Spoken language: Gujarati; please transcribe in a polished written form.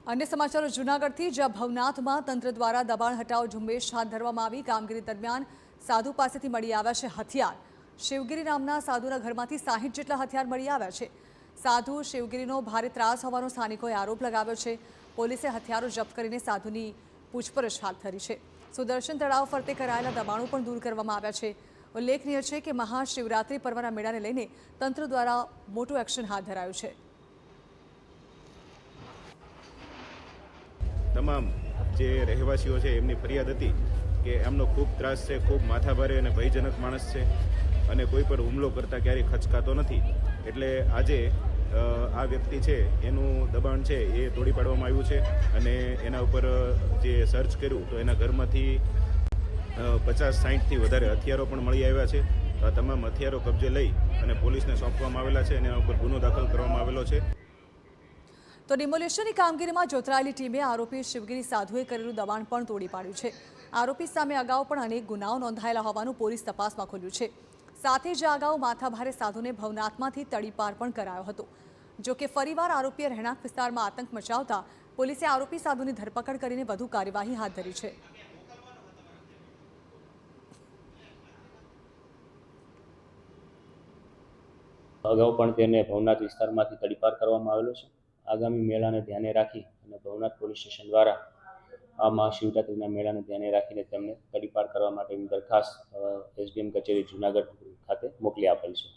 अन्य समाचारों जूनागढ़થી જ્યાં ભવનાથમાં તંત્ર દ્વારા દબાણ હટાવો ઝુંબેશ હાથ ધરવામાં આવી। કામગીરી દરમિયાન સાધુ પાસેથી મળી આવ્યા છે હથિયાર। શિવગીરી નામના સાધુના ઘરમાંથી 60 જેટલા હથિયાર મળી આવ્યા છે। સાધુ શિવગીરીનો ભારે ત્રાસ હોવાનો સ્થાનિકોએ આરોપ લગાવ્યો છે। પોલીસે હથિયારો જપ્ત કરીને સાધુની પૂછપરછ હાથ ધરી છે। સુદર્શન તળાવ ફરતે કરાયેલા દબાણો પણ દૂર કરવામાં આવ્યા છે। ઉલ્લેખનીય છે કે મહાશિવરાત્રી પર્વના મેળાને લઈને તંત્ર દ્વારા મોટું એક્શન હાથ ધરાયું છે। તમામ જે રહેવાસીઓ છે એમની ફરિયાદ હતી કે એમનો ખૂબ ત્રાસ છે, ખૂબ માથાભારે અને ભયજનક માણસ છે અને કોઈ પર હુમલો કરતાં ક્યારેય ખચકાતો નથી। એટલે આજે આ વ્યક્તિ છે એનું દબાણ છે એ તોડી પાડવામાં આવ્યું છે અને એના ઉપર જે સર્ચ કર્યું તો એના ઘરમાંથી 50-60થી વધારે હથિયારો પણ મળી આવ્યા છે। આ તમામ હથિયારો કબજે લઈ અને પોલીસને સોંપવામાં આવેલા છે અને એના ઉપર ગુનો દાખલ કરવામાં આવેલો છે। તો ડિમોલિશનની કામગીરીમાં જોતરાયેલી ટીમે આરોપી શિવગીરી સાધુએ કરેલું દબાણ પણ તોડી પાડ્યું છે। આરોપી સામે અગાઉ પણ અનેક ગુનાઓ નોંધાયેલા હોવાનું પોલીસ તપાસમાં ખુલ્યું છે। સાથે જ અગાઉ માથાભારે સાધુને ભવનાથમાંથી તડીપાર પણ કરાયો હતો। જો કે ફરીવાર આરોપીએ રહેણાંક વિસ્તારમાં આતંક મચાવતા પોલીસે આરોપી સાધુની ધરપકડ કરીને વધુ કાર્યવાહી હાથ ધરી છે। અગાઉ પણ તેને ભવનાથ વિસ્તારમાંથી તડીપાર કરવામાં આવેલો છે। આગામી મેળાને ધ્યાને રાખી અને ભવનાથ પોલીસ સ્ટેશન દ્વારા આ મહાશિવરાત્રિના મેળાને ધ્યાને રાખીને તેમને તડીપાર કરવા માટેની દરખાસ્ત એસડીએમ કચેરી જૂનાગઢ ખાતે મોકલી આપેલ છે।